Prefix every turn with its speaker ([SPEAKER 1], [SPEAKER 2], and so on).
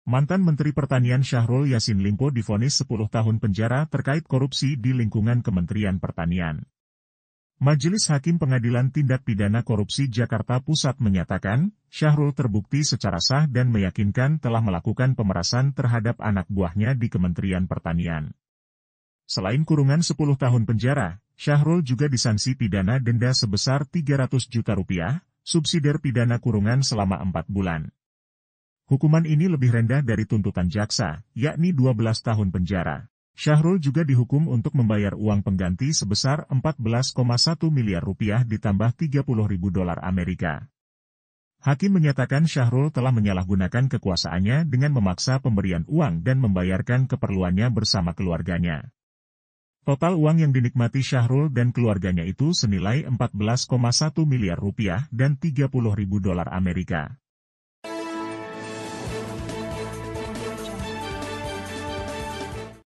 [SPEAKER 1] Mantan Menteri Pertanian Syahrul Yassin Limpo divonis 10 tahun penjara terkait korupsi di lingkungan Kementerian Pertanian. Majelis Hakim Pengadilan Tindak Pidana Korupsi Jakarta Pusat menyatakan, Syahrul terbukti secara sah dan meyakinkan telah melakukan pemerasan terhadap anak buahnya di Kementerian Pertanian. Selain kurungan 10 tahun penjara, Syahrul juga disanksi pidana denda sebesar 300 juta rupiah, subsidiar pidana kurungan selama 4 bulan. Hukuman ini lebih rendah dari tuntutan jaksa, yakni 12 tahun penjara. Syahrul juga dihukum untuk membayar uang pengganti sebesar 14,1 miliar rupiah ditambah 30.000 dolar Amerika. Hakim menyatakan Syahrul telah menyalahgunakan kekuasaannya dengan memaksa pemberian uang dan membayarkan keperluannya bersama keluarganya. Total uang yang dinikmati Syahrul dan keluarganya itu senilai 14,1 miliar rupiah dan 30.000 dolar Amerika.